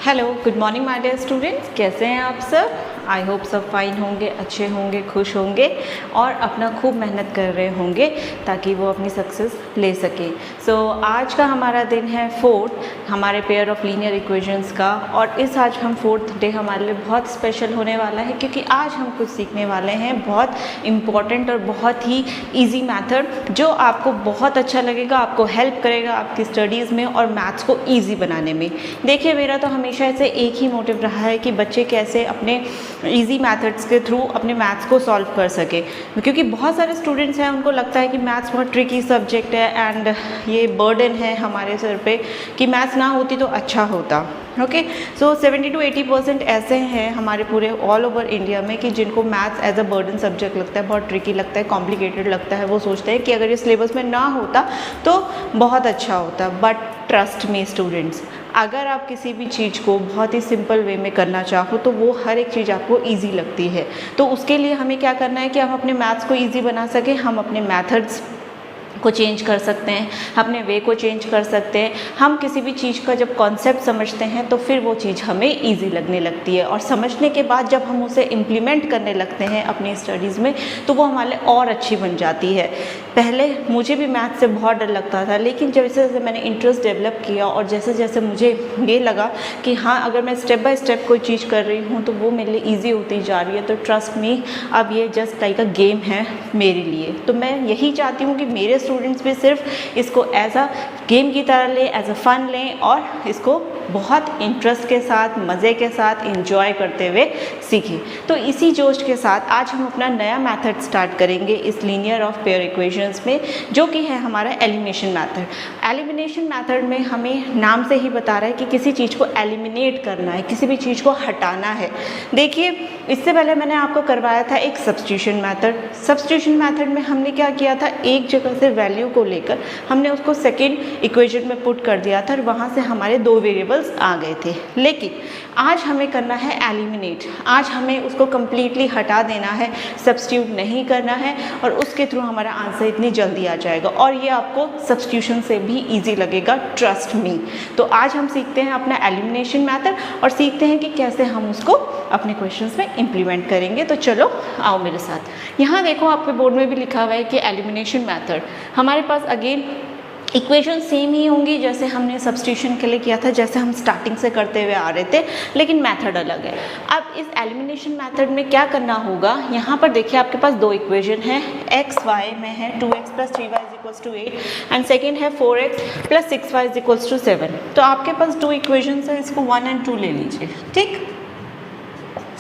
Hello, good morning my dear students. कैसे हैं आप सब? आई होप सब फाइन होंगे, अच्छे होंगे, खुश होंगे और अपना खूब मेहनत कर रहे होंगे ताकि वो अपनी सक्सेस ले सकें। सो आज का हमारा दिन है फोर्थ हमारे पेयर ऑफ लीनियर इक्वेशंस का, और इस आज हम फोर्थ डे हमारे लिए बहुत स्पेशल होने वाला है क्योंकि आज हम कुछ सीखने वाले हैं बहुत इम्पॉर्टेंट और बहुत ही ईजी मैथड जो आपको बहुत अच्छा लगेगा, आपको हेल्प करेगा आपकी स्टडीज़ में और मैथ्स को ईजी बनाने में। देखिए, मेरा तो हमेशा ऐसे एक ही मोटिव रहा है कि बच्चे कैसे अपने इजी मेथड्स के थ्रू अपने मैथ्स को सॉल्व कर सके, क्योंकि बहुत सारे स्टूडेंट्स हैं उनको लगता है कि मैथ्स बहुत ट्रिकी सब्जेक्ट है एंड ये बर्डन है हमारे सर पे कि मैथ्स ना होती तो अच्छा होता। ओके, सो 70 to 80% ऐसे हैं हमारे पूरे ऑल ओवर इंडिया में कि जिनको maths as a burden subject लगता है, बहुत ट्रिकी लगता है, कॉम्प्लिकेटेड लगता है। वो सोचते हैं कि अगर ये सिलेबस में ना होता तो बहुत अच्छा होता। बट ट्रस्ट मी स्टूडेंट्स, अगर आप किसी भी चीज़ को बहुत ही सिंपल वे में करना चाहो तो वो हर एक चीज़ आपको ईजी लगती है। तो उसके लिए हमें क्या करना है कि हम अपने मैथ्स को ईजी बना सकें, हम अपने मैथड्स को चेंज कर सकते हैं, अपने वे को चेंज कर सकते हैं। हम किसी भी चीज़ का जब कॉन्सेप्ट समझते हैं तो फिर वो चीज़ हमें इजी लगने लगती है, और समझने के बाद जब हम उसे इम्प्लीमेंट करने लगते हैं अपनी स्टडीज़ में तो वो हमारे और अच्छी बन जाती है। पहले मुझे भी मैथ से बहुत डर लगता था, लेकिन जैसे जैसे मैंने इंटरेस्ट डेवलप किया और जैसे जैसे मुझे ये लगा कि हाँ, अगर मैं स्टेप बाय स्टेप कोई चीज़ कर रही हूँ तो वो मेरे लिए ईजी होती जा रही है, तो ट्रस्ट मी अब ये जस्ट लाइक अ गेम है मेरे लिए। तो मैं यही चाहती हूँ कि मेरे स्टूडेंट्स भी सिर्फ इसको एज अ गेम की तरह लें, एज अ फन लें और इसको बहुत इंटरेस्ट के साथ, मज़े के साथ, इंजॉय करते हुए सीखें। तो इसी जोश के साथ आज हम अपना नया मेथड स्टार्ट करेंगे इस लीनियर ऑफ पेयर इक्वेशंस में, जो कि है हमारा एलिमिनेशन मेथड। एलिमिनेशन मेथड में हमें नाम से ही बता रहा है कि किसी चीज़ को एलिमिनेट करना है, किसी भी चीज़ को हटाना है। देखिए, इससे पहले मैंने आपको करवाया था एक सब्स्टिट्यूशन मेथड। सब्स्टिट्यूशन मेथड में हमने क्या किया था, एक जगह से वैल्यू को लेकर हमने उसको सेकेंड इक्वेशन में पुट कर दिया था और वहाँ से हमारे दो वेरिएबल्स आ गए थे। लेकिन आज हमें करना है एलिमिनेट। आज हमें उसको कम्प्लीटली हटा देना है, सब्स्टिट्यूट नहीं करना है, और उसके थ्रू हमारा आंसर इतनी जल्दी आ जाएगा और ये आपको सब्स्टिट्यूशन से भी ईजी लगेगा, ट्रस्ट मी। तो आज हम सीखते हैं अपना एलिमिनेशन मेथड और सीखते हैं कि कैसे हम उसको अपने क्वेश्चंस में इम्प्लीमेंट करेंगे। तो चलो आओ मेरे साथ। यहाँ देखो, आपके बोर्ड में भी लिखा हुआ है कि एलिमिनेशन मेथड। हमारे पास अगेन इक्वेशन सेम ही होंगी जैसे हमने सब्स्टिट्यूशन के लिए किया था, जैसे हम स्टार्टिंग से करते हुए आ रहे थे, लेकिन मेथड अलग है। अब इस एलिमिनेशन मेथड में क्या करना होगा, यहाँ पर देखिए आपके पास दो इक्वेशन है, एक्स वाई में है 2x + 3y = 8 एंड सेकेंड है 4x + 6y = 7। तो आपके पास दो इक्वेशन है, इसको 1 और 2 ले लीजिए। ठीक,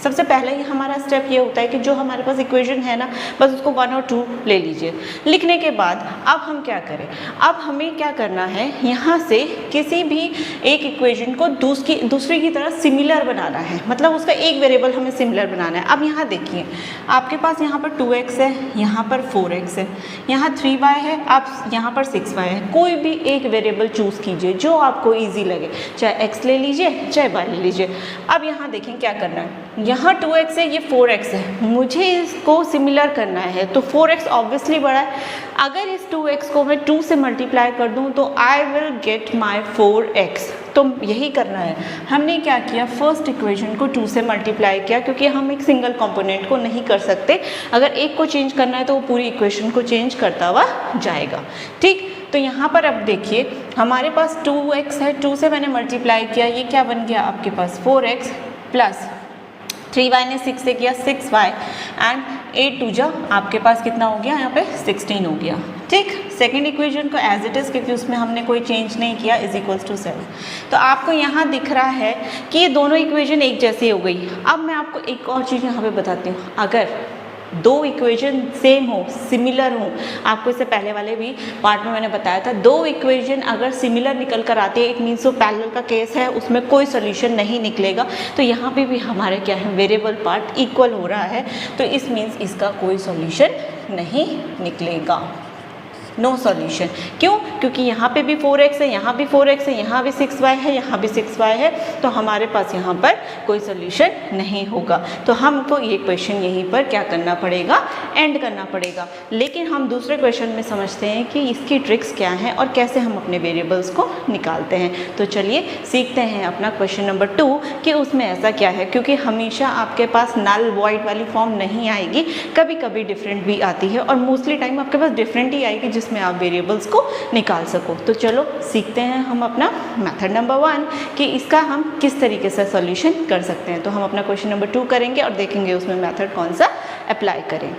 सबसे पहले ही हमारा स्टेप ये होता है कि जो हमारे पास इक्वेशन है ना, बस उसको 1 और 2 ले लीजिए। लिखने के बाद अब हम क्या करें, अब हमें क्या करना है, यहाँ से किसी भी एक इक्वेशन को दूसरे की तरह सिमिलर बनाना है, मतलब उसका एक वेरिएबल हमें सिमिलर बनाना है। अब यहाँ देखिए, आपके पास यहाँ पर 2x है, यहाँ पर 4x है, यहाँ 3y है, आप यहाँ पर 6y है। कोई भी एक वेरिएबल चूज़ कीजिए जो आपको ईजी लगे, चाहे x ले लीजिए चाहे y ले लीजिए। अब यहाँ देखें क्या करना है, यहाँ 2x है, ये 4x है, मुझे इसको सिमिलर करना है तो 4x ऑब्वियसली बड़ा है। अगर इस 2x को मैं 2 से मल्टीप्लाई कर दूँ तो I will get my 4x। तो यही करना है। हमने क्या किया, फर्स्ट इक्वेशन को 2 से मल्टीप्लाई किया क्योंकि हम एक सिंगल कंपोनेंट को नहीं कर सकते। अगर एक को चेंज करना है तो वो पूरी इक्वेशन को चेंज करता हुआ जाएगा। ठीक, तो यहाँ पर अब देखिए हमारे पास 2x है, 2 से मैंने मल्टीप्लाई किया, ये क्या बन गया आपके पास 4x प्लस 3y ने 6 से किया 6y एंड 8 2 जा आपके पास कितना हो गया, यहाँ पे 16 हो गया। ठीक, सेकेंड इक्वेशन को एज इट इज़, क्योंकि उसमें हमने कोई चेंज नहीं किया, = 7। तो आपको यहाँ दिख रहा है कि ये दोनों इक्वेशन एक जैसी हो गई। अब मैं आपको एक और चीज़ यहाँ पे बताती हूँ, अगर दो इक्वेशन सेम हो, सिमिलर हो, आपको इससे पहले वाले भी पार्ट में मैंने बताया था, दो इक्वेशन अगर सिमिलर निकल कर आती है, इट मीन्स वो पैरेलल का केस है, उसमें कोई सोल्यूशन नहीं निकलेगा। तो यहाँ पे भी हमारे क्या है, वेरिएबल पार्ट इक्वल हो रहा है, तो इस मीन्स इसका कोई सोल्यूशन नहीं निकलेगा। No solution. क्यों? क्योंकि यहाँ पे भी 4x है, यहाँ भी 4x है, यहाँ भी 6y है, यहाँ भी 6y है, तो हमारे पास यहाँ पर कोई सॉल्यूशन नहीं होगा। तो हमको ये क्वेश्चन यहीं पर क्या करना पड़ेगा, एंड करना पड़ेगा। लेकिन हम दूसरे क्वेश्चन में समझते हैं कि इसकी ट्रिक्स क्या हैं और कैसे हम अपने वेरिएबल्स को निकालते हैं। तो चलिए सीखते हैं अपना क्वेश्चन नंबर 2 कि उसमें ऐसा क्या है, क्योंकि हमेशा आपके पास नल वॉइड वाली फॉर्म नहीं आएगी, कभी कभी डिफरेंट भी आती है और मोस्टली टाइम आपके पास डिफरेंट ही आएगी जिसमें आप वेरिएबल्स को निकाल सको। तो चलो सीखते हैं हम अपना मेथड नंबर 1 कि इसका हम किस तरीके से सॉल्यूशन कर सकते हैं। तो हम अपना क्वेश्चन नंबर 2 करेंगे और देखेंगे उसमें मेथड कौन सा अप्लाई करें।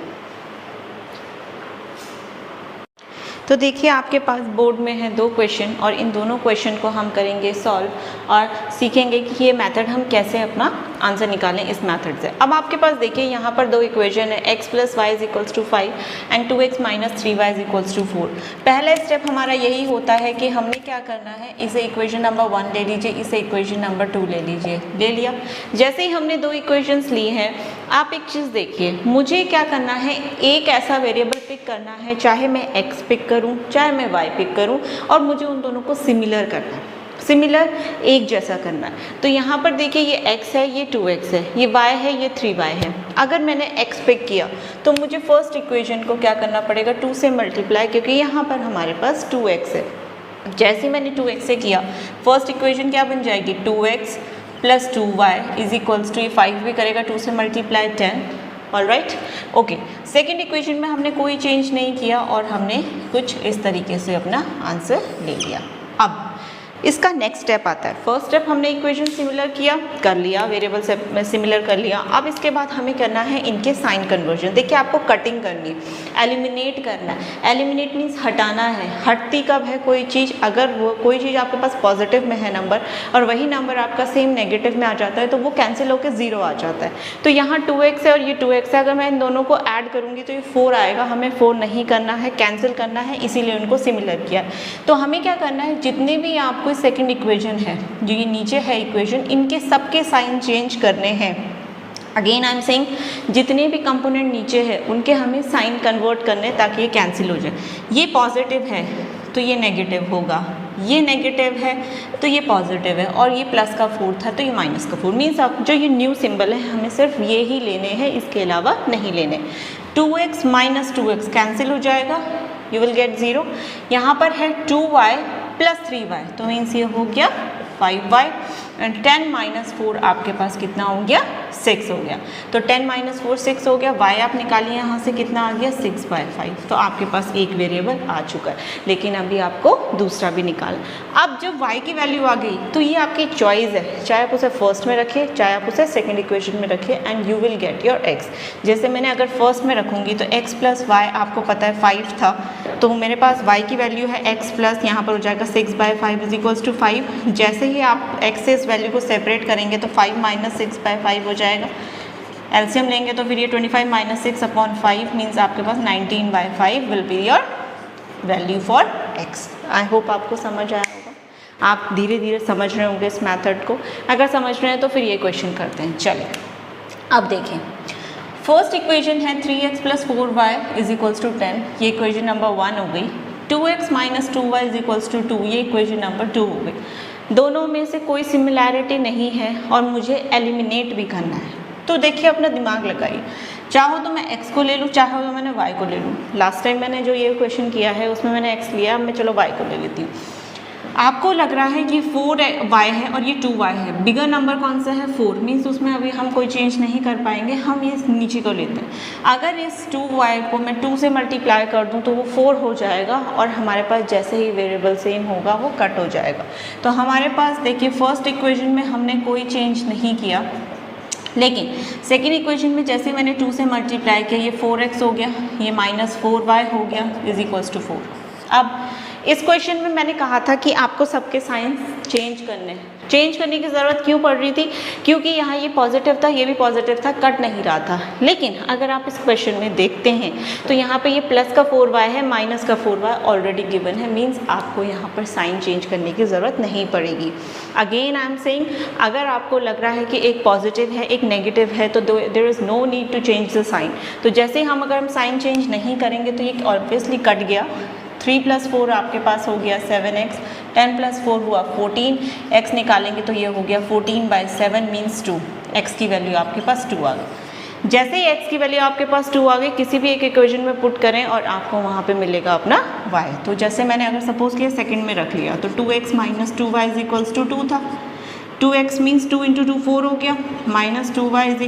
तो देखिए आपके पास बोर्ड में है 2 क्वेश्चन और इन दोनों क्वेश्चन को हम करेंगे सॉल्व और सीखेंगे कि ये मेथड हम कैसे अपना आंसर निकालें इस मेथड से। अब आपके पास देखिए यहाँ पर 2 इक्वेशन है, x + y = 5 and 2x - 3y = 4। पहला स्टेप हमारा यही होता है कि हमने क्या करना है, इसे इक्वेशन नंबर 1 ले लीजिए, इसे इक्वेशन नंबर 2 ले लीजिए। ले लिया। जैसे ही हमने 2 इक्वेशंस ली हैं, आप एक चीज़ देखिए, मुझे क्या करना है, एक ऐसा वेरिएबल पिक करना है, चाहे मैं x पिक करूं चाहे मैं y पिक करूं, और मुझे उन दोनों को सिमिलर करना है, सिमिलर एक जैसा करना है। तो यहाँ पर देखिए ये x है, ये 2x है, ये y है, ये 3y है। अगर मैंने x पिक किया तो मुझे फर्स्ट इक्वेशन को क्या करना पड़ेगा, 2 से मल्टीप्लाई, क्योंकि यहाँ पर हमारे पास 2x है। जैसे मैंने 2x से किया, फर्स्ट इक्वेशन क्या बन जाएगी, 2x + 2y = ये 5 भी करेगा 2 से multiply 10। Alright, okay. Second equation में हमने कोई चेंज नहीं किया और हमने कुछ इस तरीके से अपना आंसर ले लिया। अब इसका नेक्स्ट स्टेप आता है। फर्स्ट स्टेप हमने इक्वेशन सिमिलर किया, कर लिया, वेरिएबल से सिमिलर कर लिया। अब इसके बाद हमें करना है इनके साइन कन्वर्जन। देखिए आपको कटिंग करनी है, एलिमिनेट करना है। एलिमिनेट मीन्स हटाना है। हटती कब है कोई चीज़, अगर वो कोई चीज़ आपके पास पॉजिटिव में है नंबर और वही नंबर आपका सेम नेगेटिव में आ जाता है तो वो कैंसिल होकर 0 आ जाता है। तो यहाँ 2x है और ये 2x है, अगर मैं इन दोनों को ऐड करूँगी तो ये 4 आएगा। हमें 4 नहीं करना है, कैंसिल करना है, इसीलिए उनको सिमिलर किया। तो हमें क्या करना है, जितने भी आपको सेकंड इक्वेशन है, जो ये नीचे है इक्वेशन, इनके सबके साइन चेंज करने हैं। अगेन आई एम सेइंग, जितने भी कंपोनेंट नीचे है उनके हमें साइन कन्वर्ट करने ताकि ये कैंसिल हो जाए। ये पॉजिटिव है तो ये नेगेटिव होगा, ये नेगेटिव है तो ये पॉजिटिव है, और ये प्लस का 4 था तो ये माइनस का 4। मीन्स आप जो ये न्यू सिंबल है हमें सिर्फ ये ही लेने हैं, इसके अलावा नहीं लेने। 2x - 2x कैंसिल हो जाएगा, यू विल गेट 0। यहाँ पर है 2y + 3y, तो मीन्स ये हो गया 5y एंड 10 - 4 आपके पास कितना हो गया, 6 हो गया। तो 10 - 4 6 हो गया। y आप निकालिए यहाँ से, कितना आ गया, 6/5। तो आपके पास एक वेरिएबल आ चुका है, लेकिन अभी आपको दूसरा भी निकालना। अब जब y की वैल्यू आ गई तो ये आपकी चॉइस है, चाहे आप उसे फर्स्ट में रखें चाहे आप उसे सेकेंड इक्वेशन में रखें, and you will get your x। जैसे मैंने अगर फर्स्ट में रखूँगी तो x + y आपको पता है 5 था, तो मेरे पास y की वैल्यू है x प्लस यहाँ पर हो जाएगा 6/5 = 5। जैसे ही आप x से इस वैल्यू को सेपरेट करेंगे तो 5 - 6/5 हो जाएगा। एलसीएम लेंगे तो फिर ये 25 - 6/5 मीन्स आपके पास 19/5 will be your value for x। I hope आपको समझ आया होगा, आप धीरे धीरे समझ रहे होंगे इस मेथड को। अगर समझ रहे हैं तो फिर ये क्वेश्चन करते हैं। चलिए अब देखें, फर्स्ट इक्वेशन है 3x + 4y = 10, ये इक्वेशन नंबर 1 हो गई। 2x - 2y = 2, ये इक्वेशन नंबर 2 हो गई। दोनों में से कोई सिमिलैरिटी नहीं है और मुझे एलिमिनेट भी करना है। तो देखिए अपना दिमाग लगाइए, चाहो तो मैं x को ले लूँ, चाहो तो मैंने y को ले लूँ। लास्ट टाइम मैंने जो ये क्वेश्चन किया है उसमें मैंने x लिया, अब मैं चलो y को ले लेती हूँ। आपको लग रहा है कि 4y है और ये 2y है, बिगर नंबर कौन सा है, 4, मीन्स उसमें अभी हम कोई चेंज नहीं कर पाएंगे, हम ये नीचे को लेते हैं। अगर इस 2y को मैं 2 से मल्टीप्लाई कर दूं तो वो 4 हो जाएगा और हमारे पास जैसे ही वेरिएबल सेम होगा वो कट हो जाएगा। तो हमारे पास देखिए फर्स्ट इक्वेशन में हमने कोई चेंज नहीं किया, लेकिन सेकेंड इक्वेशन में जैसे मैंने 2 से मल्टीप्लाई किया, ये 4x हो गया, ये -4y हो गया = 4। अब इस क्वेश्चन में मैंने कहा था कि आपको सबके साइन चेंज करने हैं। चेंज करने की ज़रूरत क्यों पड़ रही थी, क्योंकि यहाँ ये पॉजिटिव था, ये भी पॉजिटिव था, कट नहीं रहा था। लेकिन अगर आप इस क्वेश्चन में देखते हैं तो यहाँ पे ये प्लस का 4y है, माइनस का 4y ऑलरेडी गिवन है, मीन्स आपको यहाँ पर साइन चेंज करने की ज़रूरत नहीं पड़ेगी। अगेन आई एम सेइंग, अगर आपको लग रहा है कि एक पॉजिटिव है एक नेगेटिव है तो there is no need to change the sign. तो जैसे हम अगर हम साइन चेंज नहीं करेंगे तो ये ऑब्वियसली कट गया, 3 + 4 आपके पास हो गया 7x, 10 + 4 हुआ 14, x निकालेंगे तो ये हो गया 14/7 मीन्स 2, x की वैल्यू आपके पास 2 आ गई। जैसे ही x की वैल्यू आपके पास 2 आ गई, किसी भी एक इक्वेशन में पुट करें और आपको वहाँ पे मिलेगा अपना y। तो जैसे मैंने अगर सपोज किया सेकंड में रख लिया तो 2x - 2y = 2 था, 2x मीन्स 2 × 2 4 हो गया, -2y =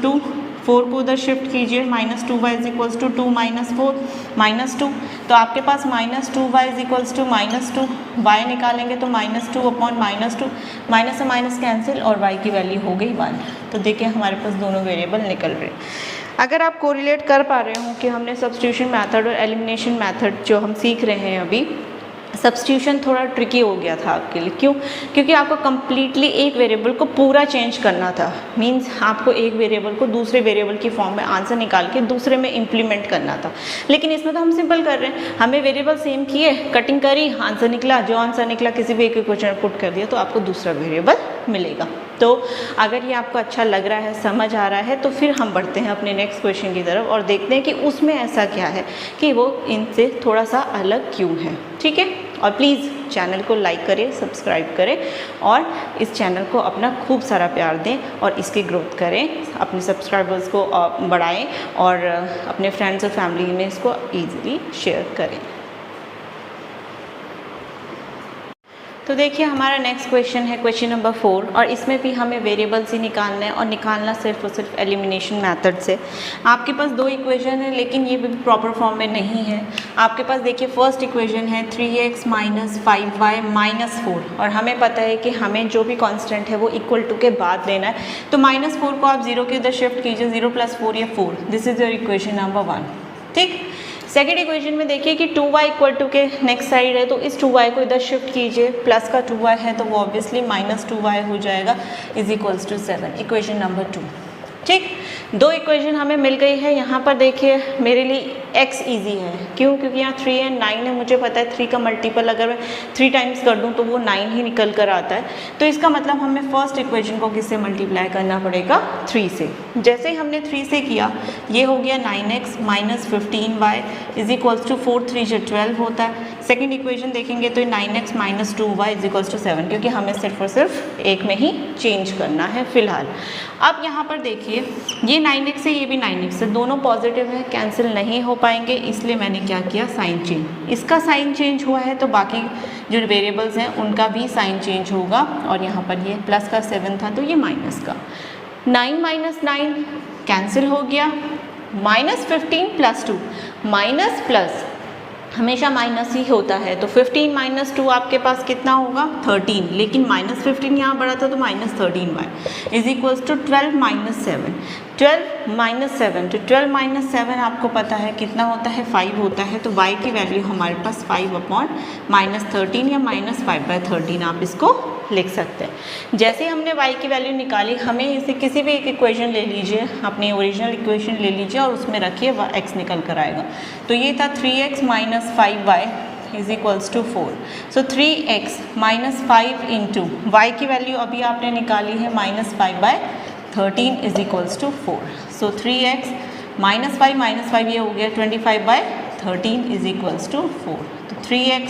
2, 4 को उधर शिफ्ट कीजिए, -2y = 2 -4 -2, तो आपके पास -2y = -2, y निकालेंगे तो -2/-2, माइनस से माइनस कैंसिल और y की वैल्यू हो गई 1। तो देखिए हमारे पास दोनों वेरिएबल निकल रहे हैं। अगर आप कोरिलेट कर पा रहे हो कि हमने सब्स्टिट्यूशन मेथड और एलिमिनेशन मेथड जो हम सीख रहे हैं अभी, सब्स्टिट्यूशन थोड़ा ट्रिकी हो गया था आपके लिए। क्यों? क्योंकि आपको कम्प्लीटली एक वेरिएबल को पूरा चेंज करना था। मींस आपको एक वेरिएबल को दूसरे वेरिएबल की फॉर्म में आंसर निकाल के दूसरे में इम्प्लीमेंट करना था। लेकिन इसमें तो हम सिंपल कर रहे हैं, हमें वेरिएबल सेम किए, कटिंग करी, आंसर निकला, जो आंसर निकला किसी भी एक क्वेश्चन में पुट कर दिया तो आपको दूसरा वेरिएबल मिलेगा। तो अगर ये आपको अच्छा लग रहा है, समझ आ रहा है, तो फिर हम बढ़ते हैं अपने नेक्स्ट क्वेश्चन की तरफ और देखते हैं कि उसमें ऐसा क्या है कि वो इनसे थोड़ा सा अलग क्यों है। ठीक है, और प्लीज़ चैनल को लाइक करें, सब्सक्राइब करें और इस चैनल को अपना खूब सारा प्यार दें और इसकी ग्रोथ करें, अपने सब्सक्राइबर्स को बढ़ाएं और अपने फ्रेंड्स और फैमिली में इसको ईज़िली शेयर करें। तो देखिए हमारा नेक्स्ट क्वेश्चन है क्वेश्चन नंबर 4 और इसमें भी हमें वेरिएबल्स ही निकालना है और निकालना सिर्फ और सिर्फ एलिमिनेशन मेथड से। आपके पास दो इक्वेशन है लेकिन ये भी प्रॉपर फॉर्म में नहीं है। आपके पास देखिए फर्स्ट इक्वेशन है 3x - 5y - 4 और हमें पता है कि हमें जो भी कांस्टेंट है वो इक्वल टू के बाद लेना है। तो -4 को आप 0 के इधर शिफ्ट कीजिए, 0 + 4 या 4, this is your equation number 1। ठीक, सेकेंड इक्वेशन में देखिए कि 2y = के नेक्स्ट साइड है तो इस 2y को इधर शिफ्ट कीजिए, प्लस का 2y है तो वो ऑब्वियसली -2y हो जाएगा = 7, इक्वेशन नंबर 2। ठीक, दो इक्वेशन हमें मिल गई है। यहाँ पर देखिए मेरे लिए x ईजी है, क्यों? क्योंकि यहाँ 3 है, 9 है, मुझे पता है 3 का मल्टीपल अगर मैं 3 टाइम्स कर दूँ तो वो 9 ही निकल कर आता है। तो इसका मतलब हमें फर्स्ट इक्वेशन को किससे मल्टीप्लाई करना पड़ेगा? 3 से। जैसे ही हमने 3 से किया, ये हो गया 9x - 15y = 4, 3 × 12 होता है। सेकेंड इक्वेशन देखेंगे तो 9x - 2y = 7, क्योंकि हमें सिर्फ और सिर्फ एक में ही चेंज करना है फ़िलहाल। अब यहाँ पर देखिए ये 9x है, ये भी 9x है, दोनों पॉजिटिव है, कैंसिल नहीं हो पाएंगे, इसलिए मैंने क्या किया? Sign change. इसका साइन चेंज हुआ है तो बाकी जो वेरिएबल्स हैं उनका भी साइन चेंज होगा और यहाँ पर ये प्लस का 7 था तो ये माइनस का। 9 - 9 कैंसिल हो गया, -15 + 2, माइनस प्लस हमेशा माइनस ही होता है, तो 15 - 2 आपके पास कितना होगा? 13, लेकिन -15 यहाँ बड़ा था तो -13y = 12 - 7, 12 - 7, तो 12 - 7 आपको पता है कितना होता है? 5 होता है। तो y की वैल्यू हमारे पास 5/-13 या -5/13 आप इसको लिख सकते हैं। जैसे हमने y की वैल्यू निकाली, हमें इसे किसी भी एक इक्वेशन ले लीजिए, अपनी ओरिजिनल इक्वेशन ले लीजिए और उसमें रखिए, x निकल कर आएगा। तो ये था 3x - 5y = 4। सो 3x - 5 × y की वैल्यू अभी आपने निकाली है -5/13 = 4। सो 3x - 5 ये हो गया 25/13 = 4। तो 3x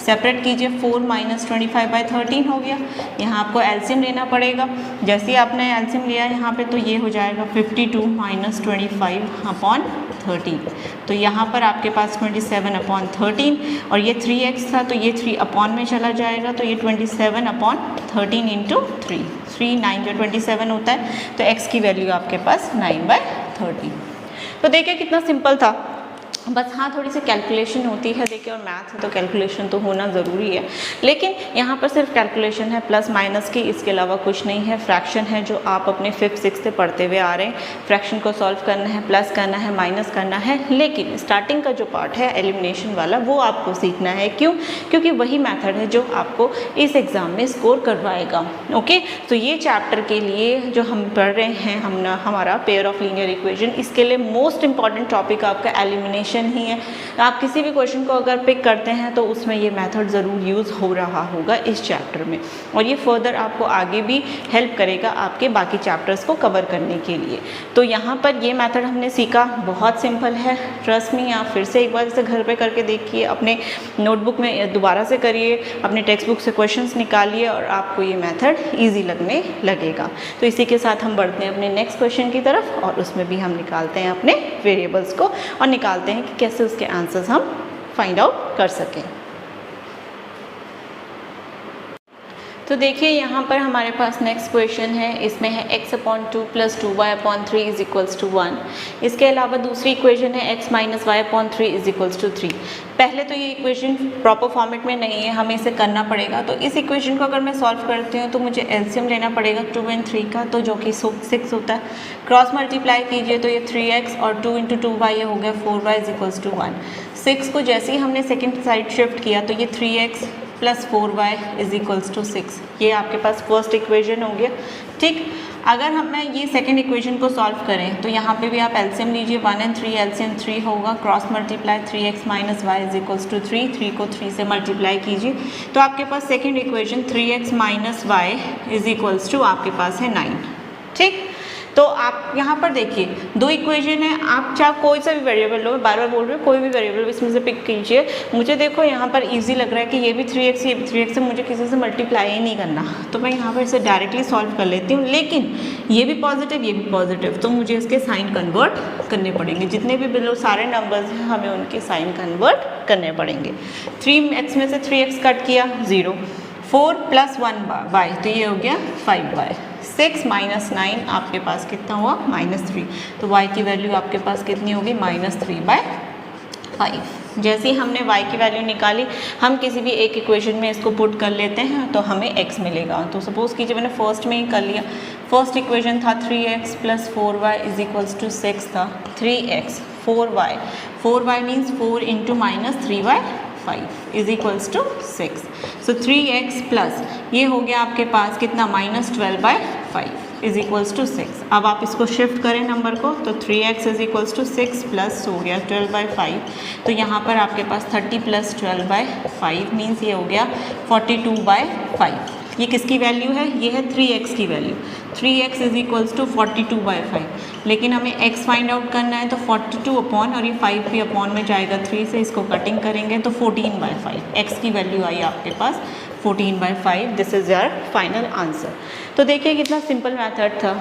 सेपरेट कीजिए, 4 - 25/13 हो गया। यहाँ आपको एलसीएम लेना पड़ेगा। जैसे ही आपने एलसीएम लिया यहाँ पे तो ये हो जाएगा 52 - 25/13। तो यहाँ पर आपके पास 27/13 और ये 3x था तो ये 3 अपॉन में चला जाएगा, तो ये 27/13 × 3, 3 9 जो 27 होता है, तो x की वैल्यू आपके पास 9/13। तो देखिए कितना सिंपल था। बस हाँ थोड़ी सी कैलकुलेशन होती है, देखिए और मैथ है तो कैलकुलेशन तो होना ज़रूरी है, लेकिन यहाँ पर सिर्फ कैलकुलेशन है प्लस माइनस की, इसके अलावा कुछ नहीं है। फ्रैक्शन है जो आप अपने 5th 6th से पढ़ते हुए आ रहे हैं, फ्रैक्शन को सॉल्व करना है, प्लस करना है, माइनस करना है, लेकिन स्टार्टिंग का जो पार्ट है एलिमिनेशन वाला वो आपको सीखना है। क्यों? क्योंकि वही मैथड है जो आपको इस एग्ज़ाम में स्कोर करवाएगा। ओके, तो ये चैप्टर के लिए जो हम पढ़ रहे हैं हमारा पेयर ऑफ लीनियर इक्वेशन, इसके लिए मोस्ट इंपॉर्टेंट टॉपिक आपका एलिमिनेशन क्वेश्चन ही है। आप किसी भी क्वेश्चन को अगर पिक करते हैं तो उसमें ये मेथड ज़रूर यूज़ हो रहा होगा इस चैप्टर में, और ये फर्दर आपको आगे भी हेल्प करेगा आपके बाकी चैप्टर्स को कवर करने के लिए। तो यहाँ पर ये मेथड हमने सीखा, बहुत सिंपल है, ट्रस्ट मी। आप फिर से एक बार इसे घर पे करके देखिए, अपने नोटबुक में दोबारा से करिए, अपने टेक्स्ट बुक से क्वेश्चंस निकालिए और आपको ये मेथड ईजी लगने लगेगा। तो इसी के साथ हम बढ़ते हैं अपने नेक्स्ट क्वेश्चन की तरफ, और उसमें भी हम निकालते हैं अपने वेरिएबल्स को और निकालते हैं कि कैसे उसके आंसर्स हम फाइंड आउट कर सकें। तो देखिए यहाँ पर हमारे पास नेक्स्ट क्वेश्चन है, इसमें है x/2 + 2y/3 = 1। इसके अलावा दूसरी इक्वेशन है x - y/3 = 3। पहले तो ये इक्वेशन प्रॉपर फॉर्मेट में नहीं है, हमें इसे करना पड़ेगा। तो इस इक्वेशन को अगर मैं सॉल्व करती हूँ तो मुझे एलसीएम लेना पड़ेगा 2 और 3 का, तो जो कि 6 होता है। क्रॉस मल्टीप्लाई कीजिए तो ये 3x और 2 × 2y ये हो गया 4y = 1। 6 को जैसे ही हमने सेकेंड साइड शिफ्ट किया तो ये 3x + 4y = 6। ये आपके पास फर्स्ट इक्वेशन हो गया, ठीक। अगर हमें ये सेकंड इक्वेशन को सॉल्व करें तो यहाँ पे भी आप एलसीएम लीजिए, 1 और 3 एलसीएम 3 होगा। क्रॉस मल्टीप्लाई 3x - y = 3, 3 को 3 से मल्टीप्लाई कीजिए तो आपके पास सेकंड इक्वेशन 3x - y = आपके पास है 9, ठीक। तो आप यहाँ पर देखिए दो इक्वेशन है, आप चाहे कोई सा भी वेरिएबल लो, बार बार बोल रहे हो, कोई भी वेरिएबल इसमें से पिक कीजिए। मुझे देखो यहाँ पर इजी लग रहा है कि ये भी 3x ये भी 3x है, मुझे किसी से मल्टीप्लाई ही नहीं करना, तो मैं यहाँ पर इसे डायरेक्टली सॉल्व कर लेती हूँ। लेकिन ये भी पॉजिटिव ये भी पॉजिटिव, तो मुझे इसके साइन कन्वर्ट करने पड़ेंगे। जितने भी बिलो सारे नंबर्स हैं हमें उनके साइन कन्वर्ट करने पड़ेंगे। 3x में से 3x कट किया 0, 4 + 1y तो ये हो गया 5y। 6 - 9 आपके पास कितना हुआ -3, तो y की वैल्यू आपके पास कितनी होगी -3/5। जैसे ही हमने y की वैल्यू निकाली, हम किसी भी एक इक्वेशन में इसको पुट कर लेते हैं तो हमें x मिलेगा। तो सपोज़ कीजिए मैंने फर्स्ट में ही कर लिया, फर्स्ट इक्वेशन था 3x + 4y = 6 था। 3x 4y means 4 × -3/5 = 6। सो 3x प्लस ये हो गया आपके पास कितना -12/5 = 6। अब आप इसको शिफ्ट करें नंबर को तो 3x = 6 प्लस हो गया 12/5, तो यहाँ पर आपके पास 30 + 12/5 मीन्स ये हो गया 42/5। ये किसकी वैल्यू है? ये है 3x की वैल्यू। 3x = 42/5, लेकिन हमें x फाइंड आउट करना है तो 42 अपॉन और ये 5 भी अपॉन में जाएगा 3 से, इसको कटिंग करेंगे तो 14/5 x की वैल्यू आई आपके पास 14/5। This is your final answer. तो देखिए कितना सिंपल मेथड था।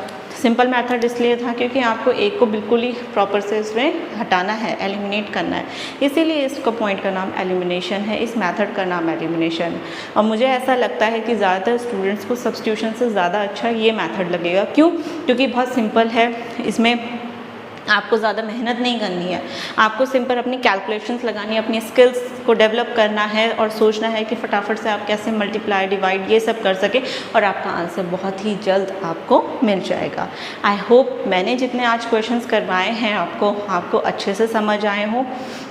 सिंपल मेथड इसलिए था क्योंकि आपको एक को बिल्कुल ही प्रॉपर से इसमें हटाना है, एलिमिनेट करना है, इसीलिए इसका पॉइंट का नाम एलिमिनेशन है, इस मेथड का नाम एलिमिनेशन है। और मुझे ऐसा लगता है कि ज़्यादातर स्टूडेंट्स को सब्स्टिट्यूशन से ज़्यादा अच्छा ये मेथड लगेगा। क्यों? क्योंकि बहुत सिंपल है, इसमें आपको ज़्यादा मेहनत नहीं करनी है, आपको सिंपल अपनी कैलकुलेशंस लगानी है, अपनी स्किल्स को डेवलप करना है और सोचना है कि फटाफट से आप कैसे मल्टीप्लाई डिवाइड ये सब कर सके और आपका आंसर बहुत ही जल्द आपको मिल जाएगा। आई होप मैंने जितने आज क्वेश्चंस करवाए हैं आपको अच्छे से समझ आए हों।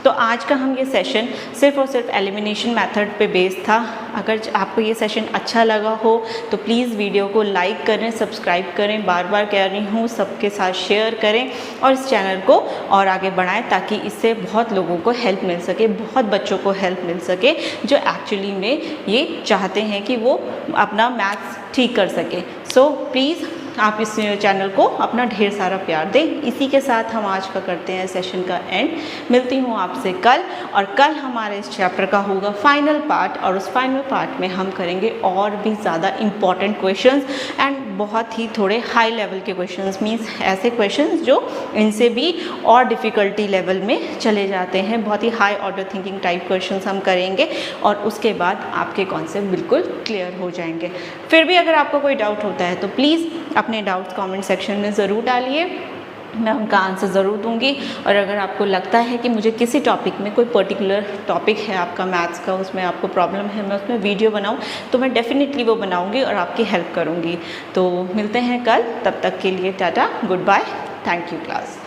तो आज का हम ये सेशन सिर्फ और सिर्फ एलिमिनेशन मेथड पे बेस्ड था। अगर आपको ये सेशन अच्छा लगा हो तो प्लीज़ वीडियो को लाइक करें, सब्सक्राइब करें, बार बार कह रही हूँ, सबके साथ शेयर करें और इस चैनल को और आगे बढ़ाएं ताकि इससे बहुत लोगों को हेल्प मिल सके, बहुत बच्चों को हेल्प मिल सके जो एक्चुअली में ये चाहते हैं कि वो अपना मैथ्स ठीक कर सके। सो प्लीज़ आप इस चैनल को अपना ढेर सारा प्यार दें। इसी के साथ हम आज का करते हैं सेशन का एंड। मिलती हूँ आपसे कल, और कल हमारे इस चैप्टर का होगा फाइनल पार्ट, और उस फाइनल पार्ट में हम करेंगे और भी ज़्यादा इम्पॉर्टेंट क्वेश्चंस एंड बहुत ही थोड़े हाई लेवल के क्वेश्चंस, मीन्स ऐसे क्वेश्चंस जो इनसे भी और डिफ़िकल्टी लेवल में चले जाते हैं। बहुत ही high order thinking type questions हम करेंगे और उसके बाद आपके कॉन्सेप्ट बिल्कुल क्लियर हो जाएंगे। फिर भी अगर आपको कोई डाउट होता है तो प्लीज़ अपने डाउट्स कमेंट सेक्शन में ज़रूर डालिए, मैं उनका आंसर ज़रूर दूंगी। और अगर आपको लगता है कि मुझे किसी टॉपिक में, कोई पर्टिकुलर टॉपिक है आपका मैथ्स का, उसमें आपको प्रॉब्लम है, मैं उसमें वीडियो बनाऊं, तो मैं डेफिनेटली वो बनाऊंगी और आपकी हेल्प करूंगी। तो मिलते हैं कल, तब तक के लिए टाटा, goodbye, thank you class.